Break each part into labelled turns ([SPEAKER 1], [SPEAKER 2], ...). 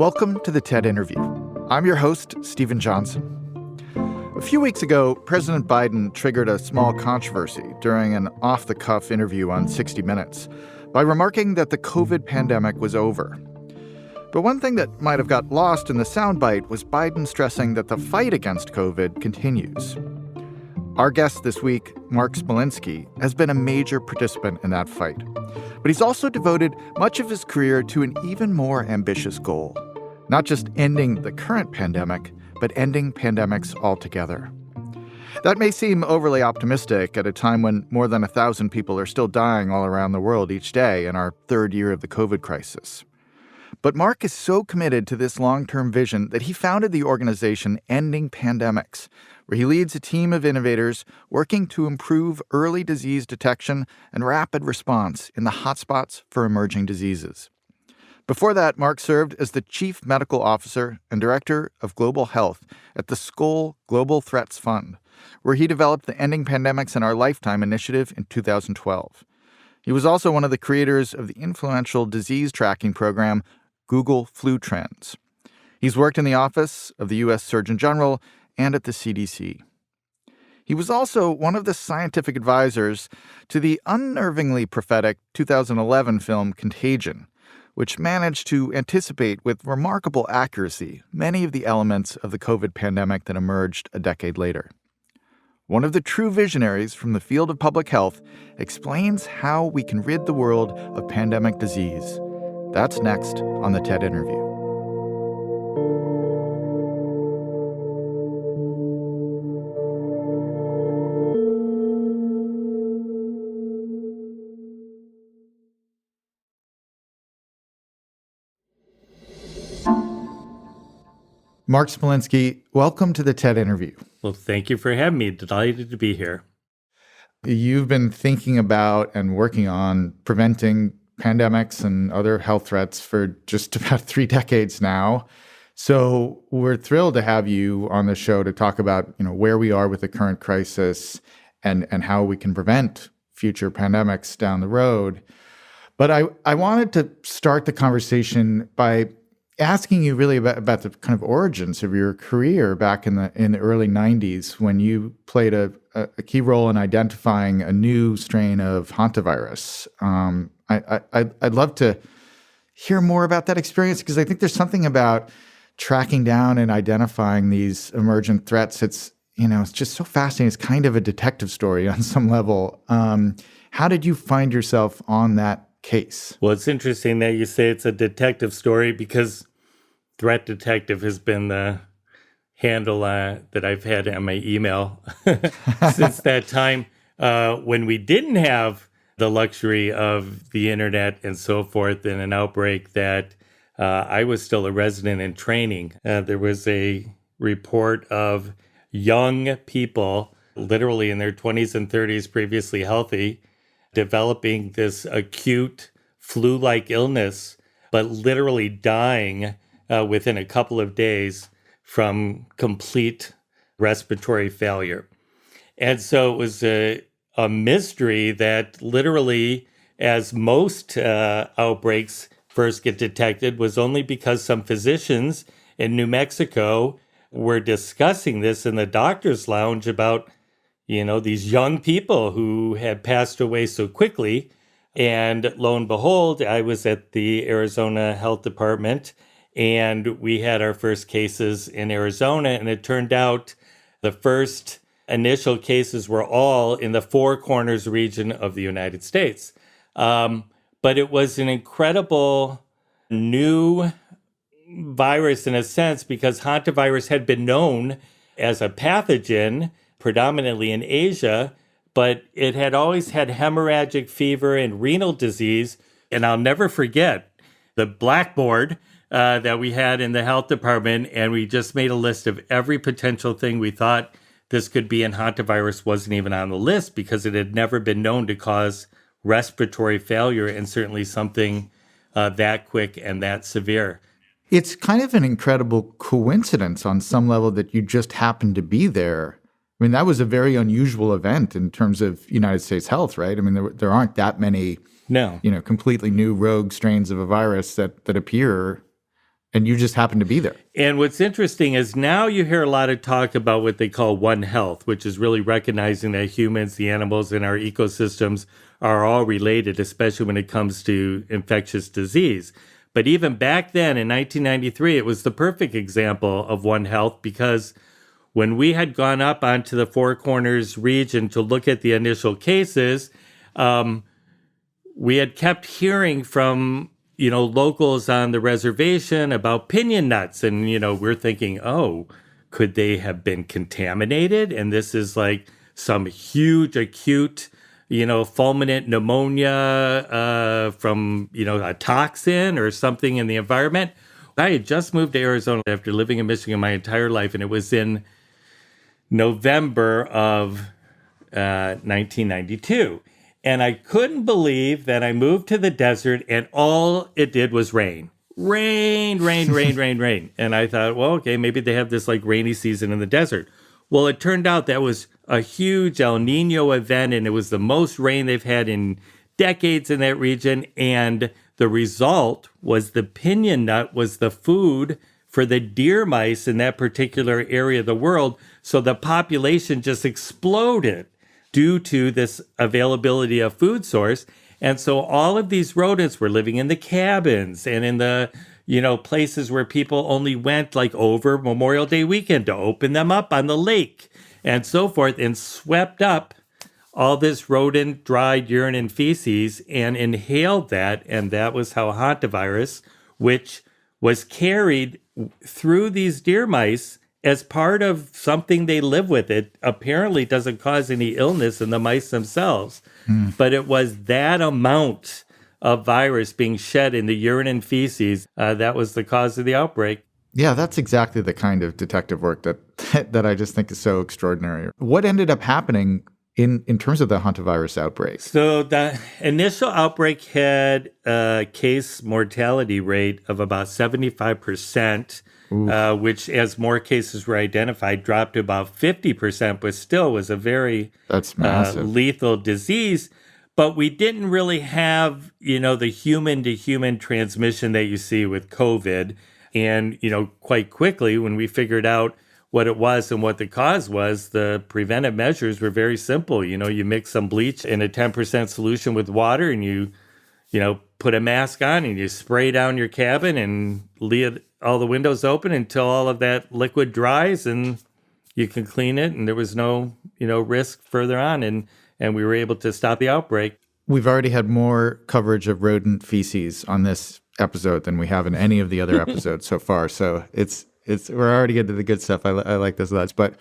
[SPEAKER 1] Welcome to the TED Interview. I'm your host, Stephen Johnson. A few weeks ago, President Biden triggered a small controversy during an off-the-cuff interview on 60 Minutes by remarking that the COVID pandemic was over. But one thing that might have got lost in the soundbite was Biden stressing that the fight against COVID continues. Our guest this week, Mark Smolinski, has been a major participant in that fight. But he's also devoted much of his career to an even more ambitious goal. Not just ending the current pandemic, but ending pandemics altogether. That may seem overly optimistic at a time when more than 1,000 people are still dying all around the world each day in our third year of the COVID crisis. But Mark is so committed to this long-term vision that he founded the organization Ending Pandemics, where he leads a team of innovators working to improve early disease detection and rapid response in the hotspots for emerging diseases. Before that, Mark served as the Chief Medical Officer and Director of Global Health at the Skoll Global Threats Fund, where he developed the Ending Pandemics in Our Lifetime initiative in 2012. He was also one of the creators of the influential disease tracking program Google Flu Trends. He's worked in the office of the U.S. Surgeon General and at the CDC. He was also one of the scientific advisors to the unnervingly prophetic 2011 film Contagion, which managed to anticipate with remarkable accuracy many of the elements of the COVID pandemic that emerged a decade later. One of the true visionaries from the field of public health explains how we can rid the world of pandemic disease. That's next on the TED Interview. Mark Smolinski, welcome to the TED Interview.
[SPEAKER 2] Well, thank you for having me. Delighted to be here.
[SPEAKER 1] You've been thinking about and working on preventing pandemics and other health threats for just about 3 decades now. So we're thrilled to have you on the show to talk about, where we are with the current crisis and how we can prevent future pandemics down the road. But I wanted to start the conversation by asking you really about the kind of origins of your career back in the early 90s when you played a key role in identifying a new strain of hantavirus. I'd love to hear more about that experience because I think there's something about tracking down and identifying these emergent threats. It's just so fascinating. It's kind of a detective story on some level. How did you find yourself on that case?
[SPEAKER 2] Well, it's interesting that you say it's a detective story because threat detective has been the handle that I've had on my email since that time when we didn't have the luxury of the internet and so forth in an outbreak that I was still a resident in training. There was a report of young people, literally in their 20s and 30s, previously healthy, developing this acute flu-like illness, but literally dying within a couple of days from complete respiratory failure. And so it was a mystery that literally, as most outbreaks first get detected, was only because some physicians in New Mexico were discussing this in the doctor's lounge about, these young people who had passed away so quickly. And lo and behold, I was at the Arizona Health Department and we had our first cases in Arizona. And it turned out the first initial cases were all in the Four Corners region of the United States. But it was an incredible new virus in a sense because hantavirus had been known as a pathogen predominantly in Asia, but it had always had hemorrhagic fever and renal disease. And I'll never forget the blackboard that we had in the health department, and we just made a list of every potential thing we thought this could be, and hantavirus wasn't even on the list because it had never been known to cause respiratory failure, and certainly something that quick and that severe.
[SPEAKER 1] It's kind of an incredible coincidence on some level that you just happened to be there. I mean, that was a very unusual event in terms of United States health, right? I mean, there aren't that many, completely new rogue strains of a virus that appear And you just happened to be there.
[SPEAKER 2] And what's interesting is now you hear a lot of talk about what they call One Health, which is really recognizing that humans, the animals, and our ecosystems are all related, especially when it comes to infectious disease. But even back then in 1993, it was the perfect example of One Health, because when we had gone up onto the Four Corners region to look at the initial cases, we had kept hearing from locals on the reservation about piñon nuts. And, we're thinking, oh, could they have been contaminated? And this is like some huge acute, fulminant pneumonia from, a toxin or something in the environment. I had just moved to Arizona after living in Michigan my entire life. And it was in November of 1992. And I couldn't believe that I moved to the desert and all it did was rain. Rain. And I thought, well, okay, maybe they have this like rainy season in the desert. Well, it turned out that was a huge El Nino event, and it was the most rain they've had in decades in that region. And the result was the piñon nut was the food for the deer mice in that particular area of the world. So the population just exploded due to this availability of food source. And so all of these rodents were living in the cabins and in the, places where people only went like over Memorial Day weekend to open them up on the lake and so forth, and swept up all this rodent dried urine and feces and inhaled that. And that was how hantavirus, which was carried through these deer mice as part of something they live with. It apparently doesn't cause any illness in the mice themselves, but it was that amount of virus being shed in the urine and feces that was the cause of the outbreak.
[SPEAKER 1] Yeah, that's exactly the kind of detective work that I just think is so extraordinary. What ended up happening in terms of the hantavirus outbreak?
[SPEAKER 2] So the initial outbreak had a case mortality rate of about 75%. Which, as more cases were identified, dropped to about 50%, but still was a very
[SPEAKER 1] That's massive.
[SPEAKER 2] Lethal disease. But we didn't really have, the human-to-human transmission that you see with COVID. And, quite quickly, when we figured out what it was and what the cause was, the preventive measures were very simple. You mix some bleach in a 10% solution with water, and you put a mask on and you spray down your cabin and leave all the windows open until all of that liquid dries and you can clean it. And there was no, risk further on. And we were able to stop the outbreak.
[SPEAKER 1] We've already had more coverage of rodent feces on this episode than we have in any of the other episodes so far. So we're already getting to the good stuff. I like this lots, but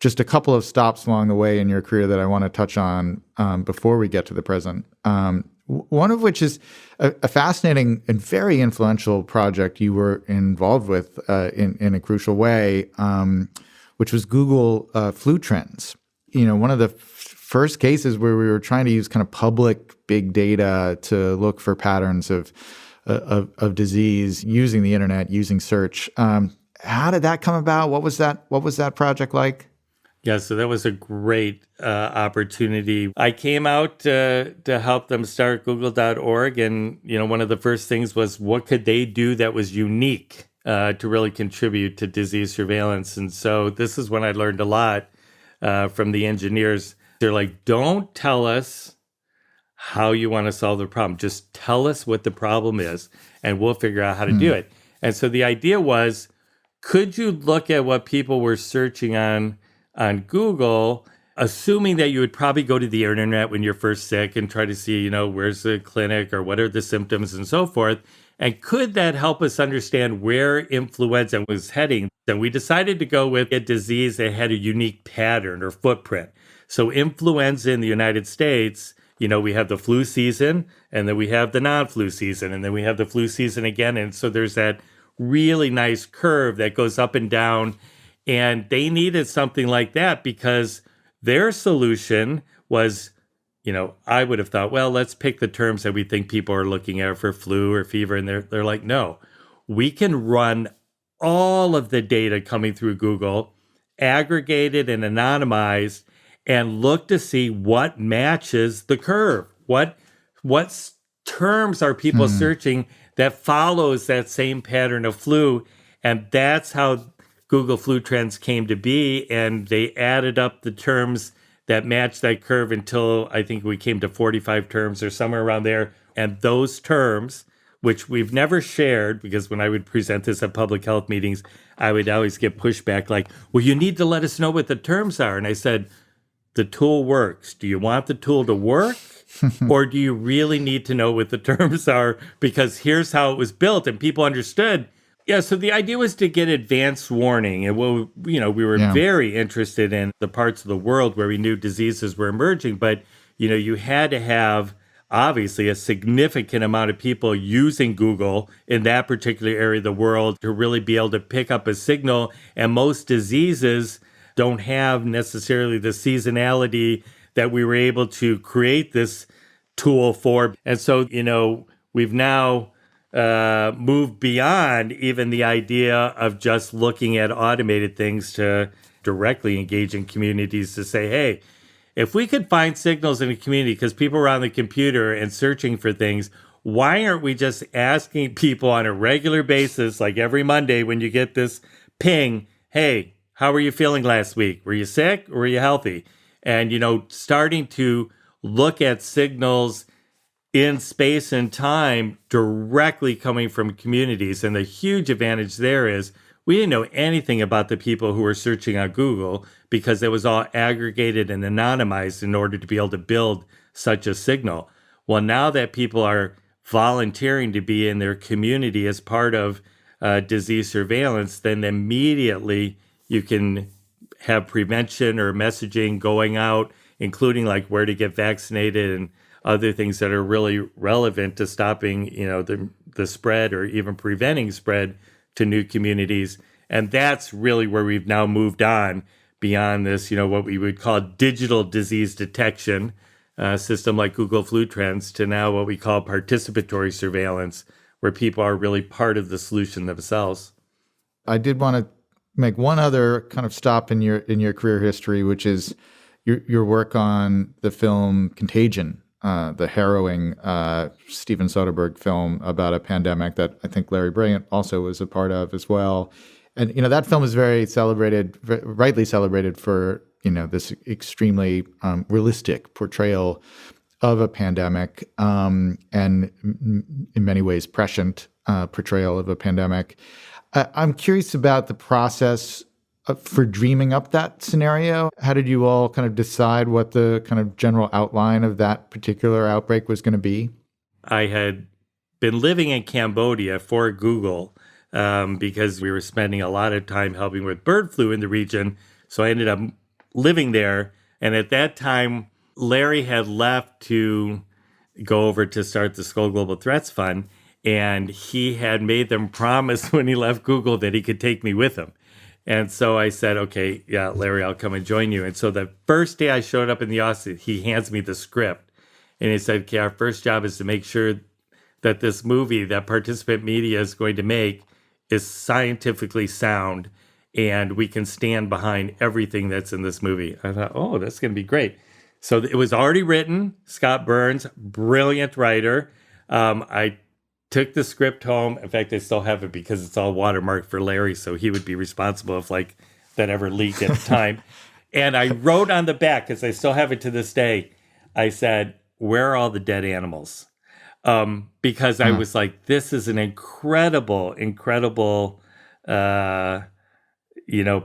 [SPEAKER 1] just a couple of stops along the way in your career that I want to touch on before we get to the present. One of which is a fascinating and very influential project you were involved with in a crucial way, which was Google flu trends. One of the first cases where we were trying to use kind of public big data to look for patterns of disease using the internet, using search. How did that come about? What was that project like?
[SPEAKER 2] Yeah, so that was a great opportunity. I came out to help them start Google.org, and one of the first things was what could they do that was unique to really contribute to disease surveillance. And so this is when I learned a lot from the engineers. They're like, don't tell us how you want to solve the problem. Just tell us what the problem is, and we'll figure out how to do it. And so the idea was, could you look at what people were searching on Google, assuming that you would probably go to the internet when you're first sick and try to see, where's the clinic or what are the symptoms and so forth. And could that help us understand where influenza was heading? And we decided to go with a disease that had a unique pattern or footprint. So influenza in the United States, we have the flu season, and then we have the non-flu season, and then we have the flu season again. And so there's that really nice curve that goes up and down. And they needed something like that because their solution was, I would have thought, well, let's pick the terms that we think people are looking at for flu or fever. And they're like, no, we can run all of the data coming through Google, aggregated and anonymized, and look to see what matches the curve. What terms are people searching that follows that same pattern of flu. And that's how Google Flu Trends came to be. And they added up the terms that matched that curve until I think we came to 45 terms or somewhere around there. And those terms, which we've never shared, because when I would present this at public health meetings, I would always get pushback like, well, you need to let us know what the terms are. And I said, the tool works. Do you want the tool to work? Or do you really need to know what the terms are? Because here's how it was built, and people understood. Yeah, so the idea was to get advance warning. And we were very interested in the parts of the world where we knew diseases were emerging, but you had to have obviously a significant amount of people using Google in that particular area of the world to really be able to pick up a signal. And most diseases don't have necessarily the seasonality that we were able to create this tool for. And so, we've now moved beyond even the idea of just looking at automated things to directly engage in communities to say, hey, if we could find signals in a community because people are on the computer and searching for things, why aren't we just asking people on a regular basis, like every Monday when you get this ping, hey, how were you feeling last week? Were you sick or were you healthy? And, starting to look at signals in space and time directly coming from communities. And the huge advantage there is we didn't know anything about the people who were searching on Google because it was all aggregated and anonymized in order to be able to build such a signal. Well, now that people are volunteering to be in their community as part of disease surveillance, then immediately you can have prevention or messaging going out, including like where to get vaccinated and other things that are really relevant to stopping, the spread or even preventing spread to new communities. And that's really where we've now moved on beyond this, what we would call digital disease detection system like Google Flu Trends to now what we call participatory surveillance, where people are really part of the solution themselves.
[SPEAKER 1] I did want to make one other kind of stop in your career history, which is your work on the film Contagion, the harrowing Steven Soderbergh film about a pandemic that I think Larry Bryant also was a part of as well. And that film is very celebrated, rightly celebrated for this extremely realistic portrayal of a pandemic, and in many ways prescient portrayal of a pandemic. I'm curious about the process for dreaming up that scenario. How did you all kind of decide what the kind of general outline of that particular outbreak was going to be?
[SPEAKER 2] I had been living in Cambodia for Google because we were spending a lot of time helping with bird flu in the region. So I ended up living there. And at that time, Larry had left to go over to start the Skull Global Threats Fund. And he had made them promise when he left Google that he could take me with him. And so I said, okay, yeah, Larry, I'll come and join you. And so the first day I showed up in the office, he hands me the script. And he said, okay, our first job is to make sure that this movie that Participant Media is going to make is scientifically sound and we can stand behind everything that's in this movie. I thought, oh, that's going to be great. So it was already written. Scott Burns, brilliant writer. I took the script home. In fact, I still have it because it's all watermarked for Larry, so he would be responsible if that ever leaked at the time. And I wrote on the back, because I still have it to this day, I said, where are all the dead animals? Because I was like, this is an incredible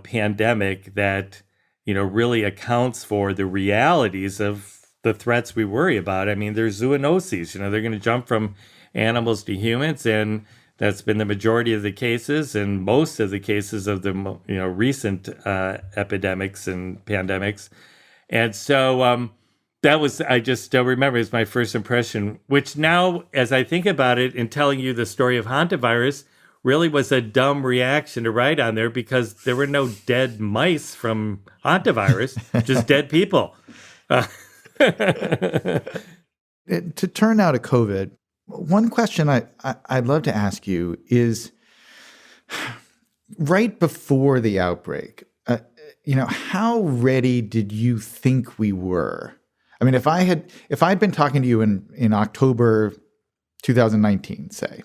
[SPEAKER 2] pandemic that, really accounts for the realities of the threats we worry about. I mean, there's zoonoses, they're going to jump from animals to humans, and that's been the majority of the cases and most of the cases of the recent epidemics and pandemics. And so that was, I just still remember, it's my first impression, which now, as I think about it in telling you the story of hantavirus, really was a dumb reaction to write on there because there were no dead mice from hantavirus, just dead people.
[SPEAKER 1] To turn now to COVID, one question I'd love to ask you is, right before the outbreak, how ready did you think we were? I mean, if I'd been talking to you in October 2019, say,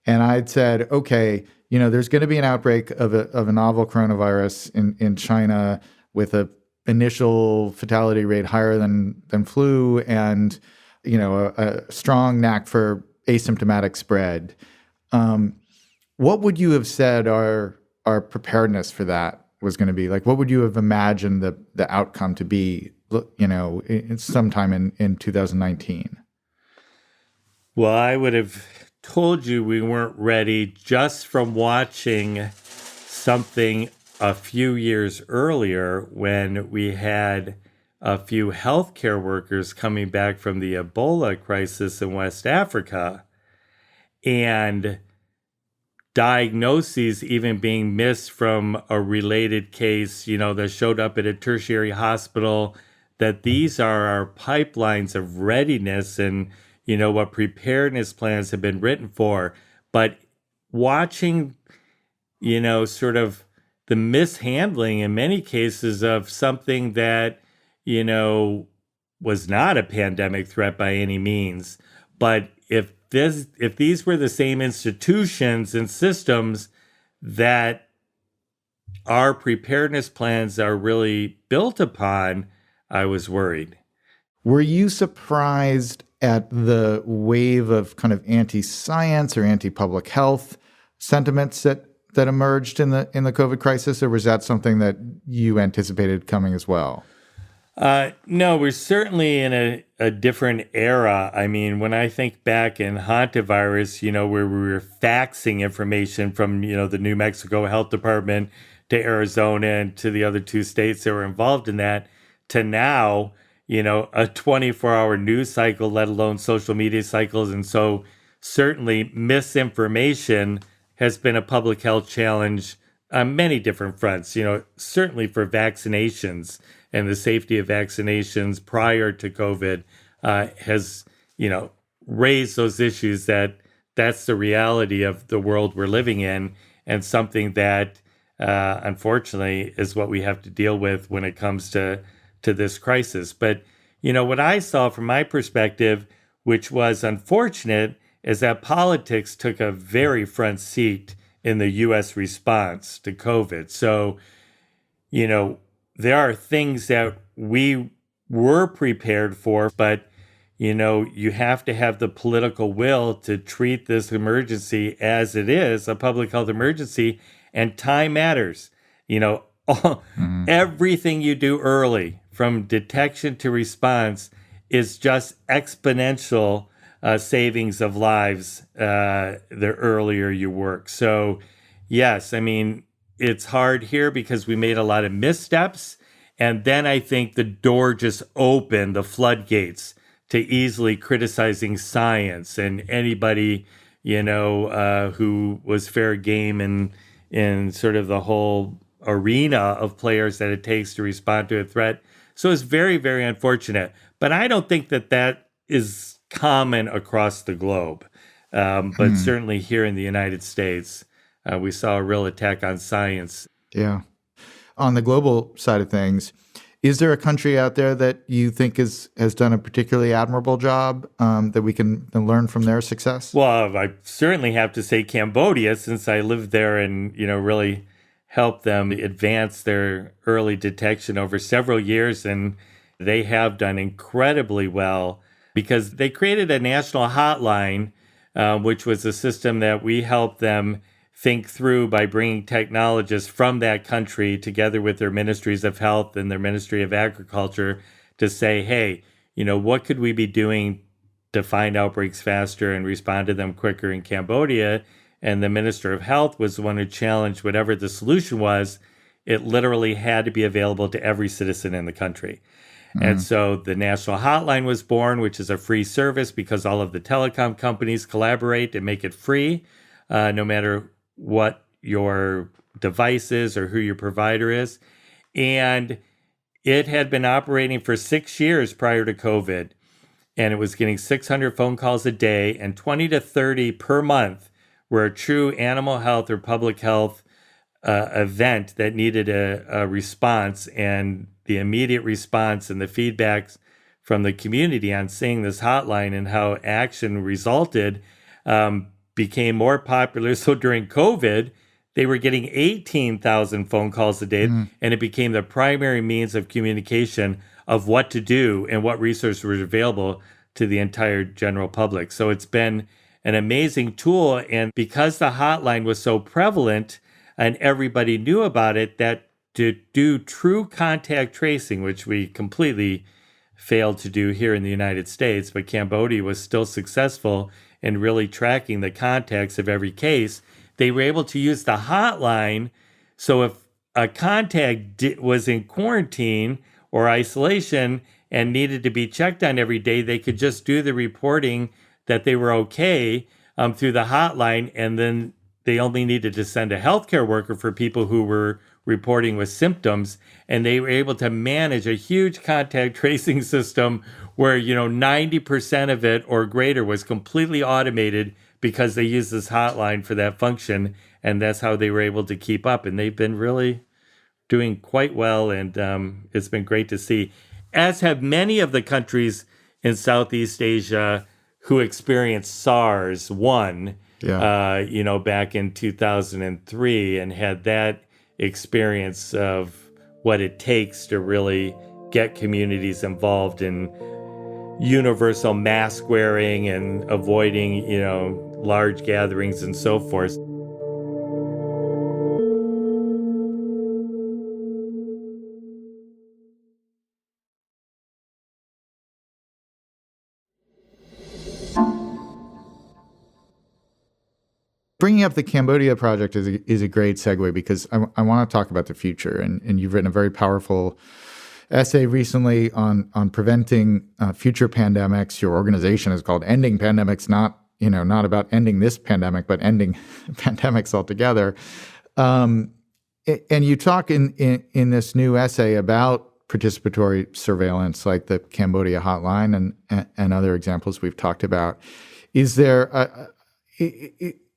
[SPEAKER 1] and I'd said, okay, there's going to be an outbreak of a novel coronavirus in China with a initial fatality rate higher than flu, and a strong knack for asymptomatic spread. What would you have said our preparedness for that was going to be? Like, what would you have imagined the outcome to be, sometime in 2019?
[SPEAKER 2] Well, I would have told you we weren't ready just from watching something a few years earlier when we had a few healthcare workers coming back from the Ebola crisis in West Africa, and diagnoses even being missed from a related case, that showed up at a tertiary hospital, that these are our pipelines of readiness and, what preparedness plans have been written for. But watching, sort of the mishandling in many cases of something that, was not a pandemic threat by any means. But if these were the same institutions and systems that our preparedness plans are really built upon, I was worried.
[SPEAKER 1] Were you surprised at the wave of kind of anti-science or anti-public health sentiments that emerged in the COVID crisis, or was that something that you anticipated coming as well?
[SPEAKER 2] No, we're certainly in a different era. I mean, when I think back in hantavirus, where we were faxing information from, the New Mexico Health Department to Arizona and to the other two states that were involved in that, to now, a 24-hour news cycle, let alone social media cycles. And so certainly misinformation has been a public health challenge on many different fronts, certainly for vaccinations and the safety of vaccinations prior to COVID has, raised those issues that's the reality of the world we're living in, and something that, unfortunately, is what we have to deal with when it comes to this crisis. But, what I saw from my perspective, which was unfortunate, is that politics took a very front seat in the U.S. response to COVID. So, there are things that we were prepared for, but, you have to have the political will to treat this emergency as it is, a public health emergency, and time matters. Everything you do early, from detection to response, is just exponential savings of lives the earlier you work. So, yes, I mean, it's hard here because we made a lot of missteps. And then I think the door just opened, the floodgates, to easily criticizing science and anybody, who was fair game in sort of the whole arena of players that it takes to respond to a threat. So it's very, very unfortunate. But I don't think that is common across the globe. But certainly here in the United States, we saw a real attack on science.
[SPEAKER 1] Yeah. On the global side of things, is there a country out there that you think has done a particularly admirable job that we can learn from their success?
[SPEAKER 2] Well, I certainly have to say Cambodia, since I lived there and, really helped them advance their early detection over several years. And they have done incredibly well because they created a national hotline, which was a system that we helped them think through by bringing technologists from that country together with their ministries of health and their Ministry of Agriculture to say, hey, what could we be doing to find outbreaks faster and respond to them quicker in Cambodia? And the Minister of Health was the one who challenged whatever the solution was. It literally had to be available to every citizen in the country. And so the National Hotline was born, which is a free service because all of the telecom companies collaborate and make it free, no matter what your device is or who your provider is. And it had been operating for 6 years prior to COVID. And it was getting 600 phone calls a day, and 20 to 30 per month were a true animal health or public health event that needed a response. And the immediate response and the feedbacks from the community on seeing this hotline and how action resulted became more popular. So during COVID, they were getting 18,000 phone calls a day, and it became the primary means of communication of what to do and what resources were available to the entire general public. So it's been an amazing tool. And because the hotline was so prevalent and everybody knew about it, that to do true contact tracing, which we completely failed to do here in the United States, but Cambodia was still successful in really tracking the contacts of every case. They were able to use the hotline. So if a contact was in quarantine or isolation and needed to be checked on every day, they could just do the reporting that they were okay through the hotline, and then they only needed to send a healthcare worker for people who were reporting with symptoms, and they were able to manage a huge contact tracing system where 90% of it or greater was completely automated because they used this hotline for that function, and that's how they were able to keep up. And they've been really doing quite well, and it's been great to see, as have many of the countries in Southeast Asia who experienced SARS-1, back in 2003, and had that experience of what it takes to really get communities involved in universal mask wearing and avoiding, large gatherings and so forth.
[SPEAKER 1] Bringing up the Cambodia project is a great segue, because I want to talk about the future. And you've written a very powerful essay recently on preventing future pandemics. Your organization is called Ending Pandemics, not about ending this pandemic, but ending pandemics altogether. And you talk in this new essay about participatory surveillance, like the Cambodia hotline and other examples we've talked about. Is there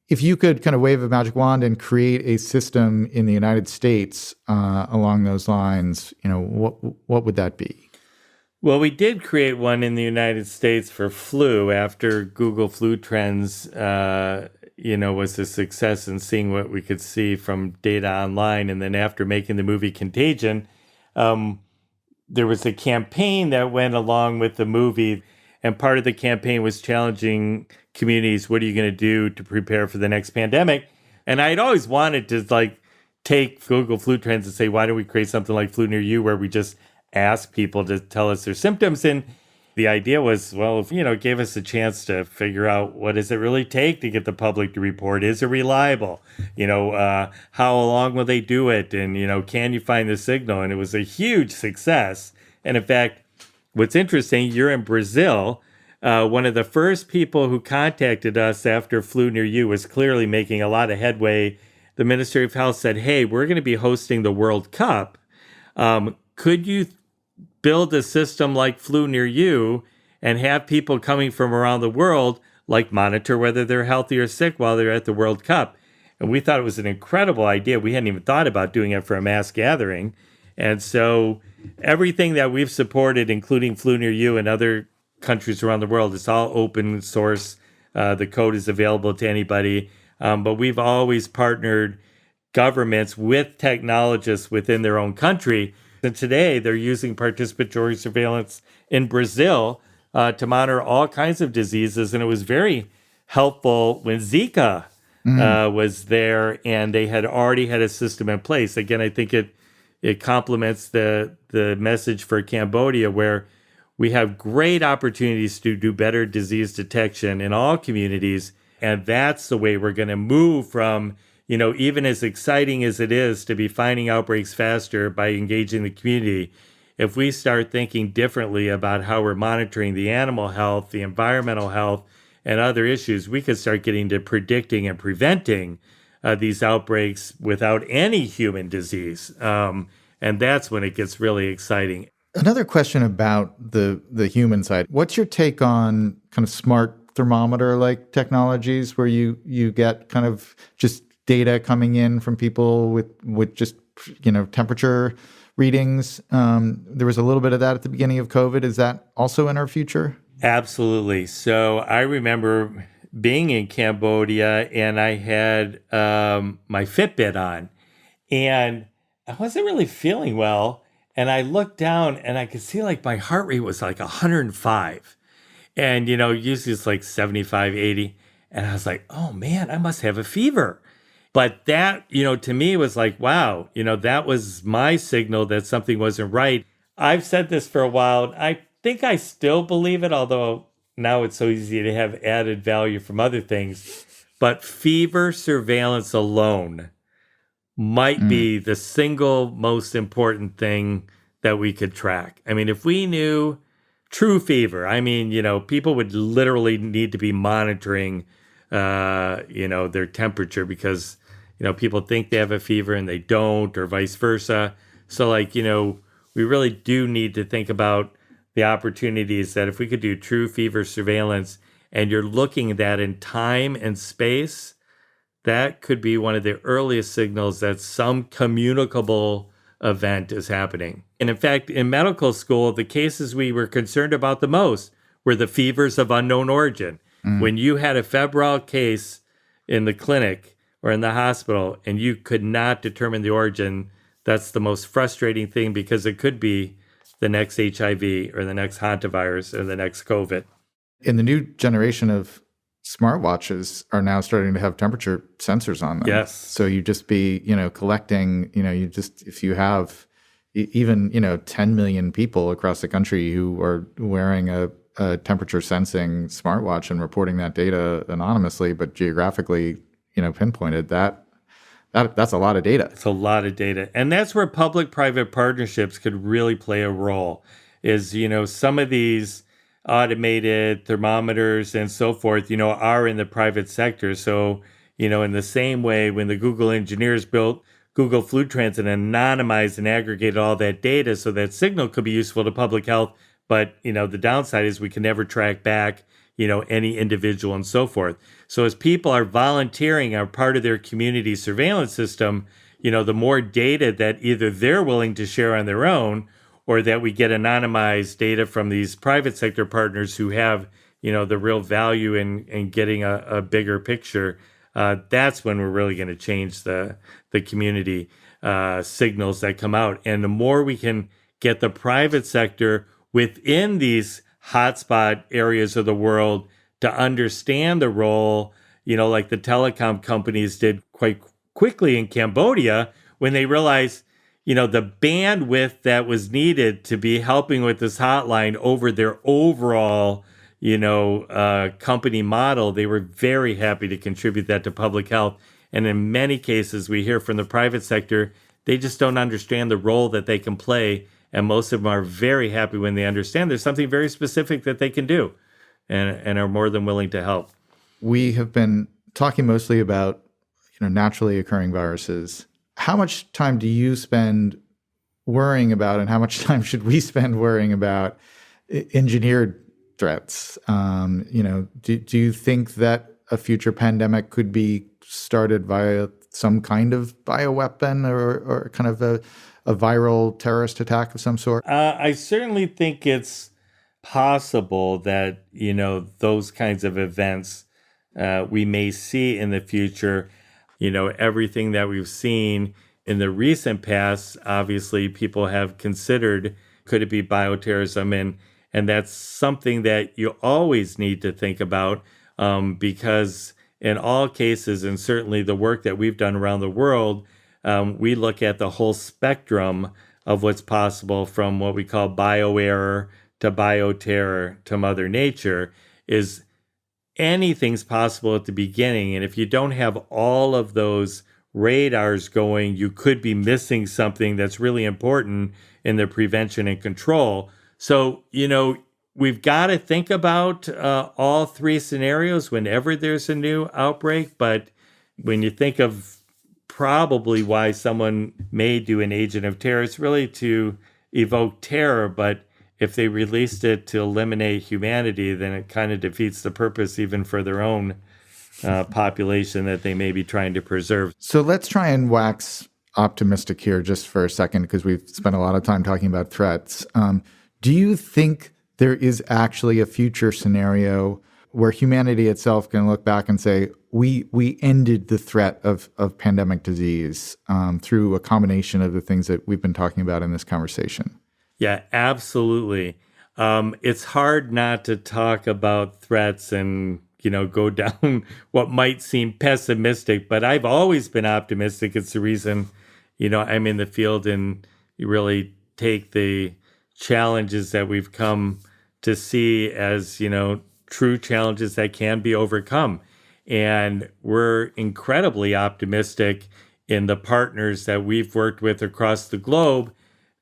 [SPEAKER 1] if you could kind of wave a magic wand and create a system in the United States along those lines, what would that be?
[SPEAKER 2] Well, we did create one in the United States for flu after Google Flu Trends, was a success in seeing what we could see from data online. And then after making the movie Contagion, there was a campaign that went along with the movie. And part of the campaign was challenging communities, what are you going to do to prepare for the next pandemic? And I'd always wanted to take Google Flu Trends and say, why don't we create something like Flu Near You, where we just ask people to tell us their symptoms? And the idea was, well, it gave us a chance to figure out, what does it really take to get the public to report? Is it reliable? How long will they do it? And, can you find the signal? And it was a huge success. And in fact, what's interesting, you're in Brazil. One of the first people who contacted us after Flu Near You was clearly making a lot of headway. The Ministry of Health said, hey, we're going to be hosting the World Cup. Could you build a system like Flu Near You and have people coming from around the world monitor whether they're healthy or sick while they're at the World Cup? And we thought it was an incredible idea. We hadn't even thought about doing it for a mass gathering. And so everything that we've supported, including Flu Near You and other countries around the world, it's all open source. The code is available to anybody. But we've always partnered governments with technologists within their own country. And today they're using participatory surveillance in Brazil to monitor all kinds of diseases. And it was very helpful when Zika was there and they had already had a system in place. Again, I think it complements the message for Cambodia, where we have great opportunities to do better disease detection in all communities. And that's the way we're going to move from, even as exciting as it is to be finding outbreaks faster by engaging the community. If we start thinking differently about how we're monitoring the animal health, the environmental health, and other issues, we could start getting to predicting and preventing these outbreaks without any human disease. And that's when it gets really exciting.
[SPEAKER 1] Another question about the human side. What's your take on kind of smart thermometer-like technologies where you get kind of just data coming in from people with just, temperature readings. There was a little bit of that at the beginning of COVID. Is that also in our future?
[SPEAKER 2] Absolutely. So I remember being in Cambodia and I had my Fitbit on and I wasn't really feeling well. And I looked down and I could see like my heart rate was like 105. And, usually it's like 75, 80. And I was like, oh man, I must have a fever. But that, to me was like, wow, that was my signal that something wasn't right. I've said this for a while. I think I still believe it, although now it's so easy to have added value from other things. But fever surveillance alone might be the single most important thing that we could track. I mean, if we knew true fever, people would literally need to be monitoring, their temperature because, people think they have a fever and they don't, or vice versa. So we really do need to think about the opportunities that if we could do true fever surveillance and you're looking at that in time and space, that could be one of the earliest signals that some communicable event is happening. And in fact, in medical school, the cases we were concerned about the most were the fevers of unknown origin. When you had a febrile case in the clinic or in the hospital and you could not determine the origin, that's the most frustrating thing because it could be the next HIV or the next hantavirus or the nenext COVID.
[SPEAKER 1] In the new generation of smartwatches are now starting to have temperature sensors on them.
[SPEAKER 2] Yes.
[SPEAKER 1] So you just be, collecting, if you have even, 10 million people across the country who are wearing a temperature sensing smartwatch and reporting that data anonymously, but geographically, pinpointed, that's a lot of data.
[SPEAKER 2] It's a lot of data. And that's where public-private partnerships could really play a role is, some of these automated thermometers and so forth, are in the private sector. So, in the same way, when the Google engineers built Google Flu Trends and anonymized and aggregated all that data so that signal could be useful to public health. But, the downside is we can never track back, any individual and so forth. So as people are volunteering, are part of their community surveillance system, the more data that either they're willing to share on their own or that we get anonymized data from these private sector partners who have, the real value in getting a bigger picture, that's when we're really going to change the community signals that come out. And the more we can get the private sector within these hotspot areas of the world to understand the role, like the telecom companies did quite quickly in Cambodia when they realized, the bandwidth that was needed to be helping with this hotline over their overall, company model, they were very happy to contribute that to public health. And in many cases, we hear from the private sector, they just don't understand the role that they can play. And most of them are very happy when they understand there's something very specific that they can do and are more than willing to help.
[SPEAKER 1] We have been talking mostly about, naturally occurring viruses. How much time do you spend worrying about, and how much time should we spend worrying about engineered threats? Do you think that a future pandemic could be started via some kind of bioweapon or kind of a viral terrorist attack of some sort?
[SPEAKER 2] I certainly think it's possible that, those kinds of events we may see in the future. Everything that we've seen in the recent past, obviously people have considered, could it be bioterrorism? And that's something that you always need to think about because in all cases, and certainly the work that we've done around the world, we look at the whole spectrum of what's possible from what we call bioerror to bioterror to Mother Nature is anything's possible at the beginning. And if you don't have all of those radars going, you could be missing something that's really important in the prevention and control. So, we've got to think about all three scenarios whenever there's a new outbreak. But when you think of probably why someone may do an agent of terror, it's really to evoke terror. But if they released it to eliminate humanity, then it kind of defeats the purpose even for their own population that they may be trying to preserve.
[SPEAKER 1] So let's try and wax optimistic here just for a second, because we've spent a lot of time talking about threats. Do you think there is actually a future scenario where humanity itself can look back and say, we ended the threat of pandemic disease through a combination of the things that we've been talking about in this conversation?
[SPEAKER 2] Yeah, absolutely. It's hard not to talk about threats and, go down what might seem pessimistic, but I've always been optimistic. It's the reason, I'm in the field, and you really take the challenges that we've come to see as, true challenges that can be overcome. And we're incredibly optimistic in the partners that we've worked with across the globe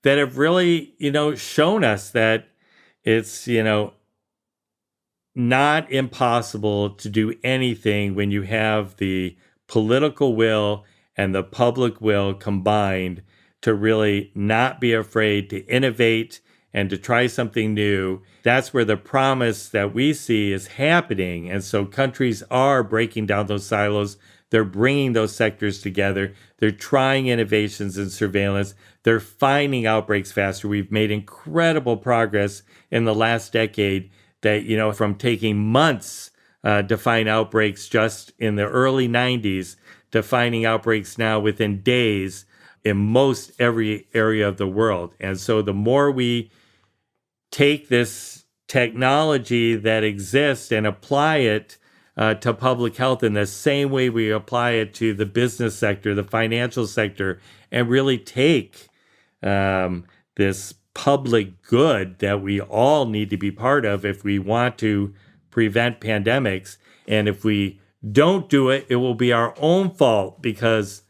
[SPEAKER 2] that have really, shown us that it's, not impossible to do anything when you have the political will and the public will combined to really not be afraid to innovate and to try something new. That's where the promise that we see is happening. And so countries are breaking down those silos. They're bringing those sectors together. They're trying innovations in surveillance. They're finding outbreaks faster. We've made incredible progress in the last decade that, from taking months to find outbreaks just in the early 90s to finding outbreaks now within days in most every area of the world. And so the more we take this technology that exists and apply it to public health in the same way we apply it to the business sector, the financial sector, and really take this public good that we all need to be part of if we want to prevent pandemics. And if we don't do it, it will be our own fault, because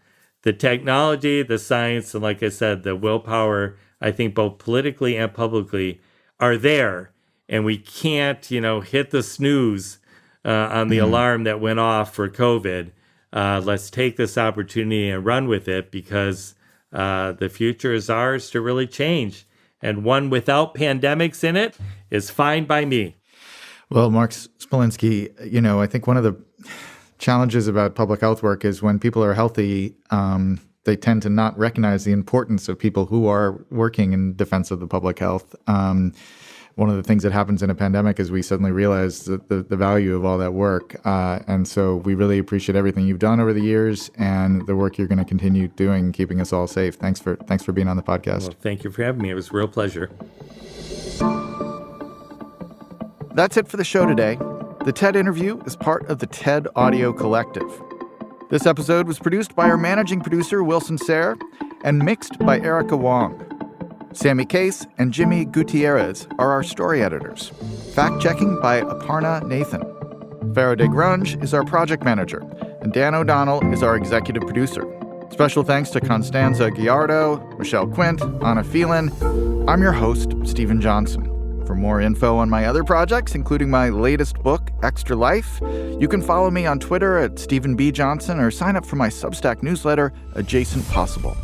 [SPEAKER 2] the technology, the science, and like I said, the willpower, I think both politically and publicly, are there. And we can't, hit the snooze on the alarm that went off for COVID. Let's take this opportunity and run with it, because the future is ours to really change. And one without pandemics in it is fine by me.
[SPEAKER 1] Well, Mark Smolinski, I think one of the challenges about public health work is when people are healthy, they tend to not recognize the importance of people who are working in defense of the public health. One of the things that happens in a pandemic is we suddenly realize the value of all that work. And so we really appreciate everything you've done over the years and the work you're going to continue doing, keeping us all safe. Thanks for being on the podcast.
[SPEAKER 2] Well, thank you for having me. It was a real pleasure.
[SPEAKER 1] That's it for the show today. The TED interview is part of the TED Audio Collective. This episode was produced by our managing producer, Wilson Sayre, and mixed by Erica Wong. Sammy Case and Jimmy Gutierrez are our story editors. Fact-checking by Aparna Nathan. Farah de Grunge is our project manager, and Dan O'Donnell is our executive producer. Special thanks to Constanza Gallardo, Michelle Quint, Anna Phelan. I'm your host, Stephen Johnson. For more info on my other projects, including my latest book, Extra Life, you can follow me on Twitter at Stephen B. Johnson or sign up for my Substack newsletter, Adjacent Possible.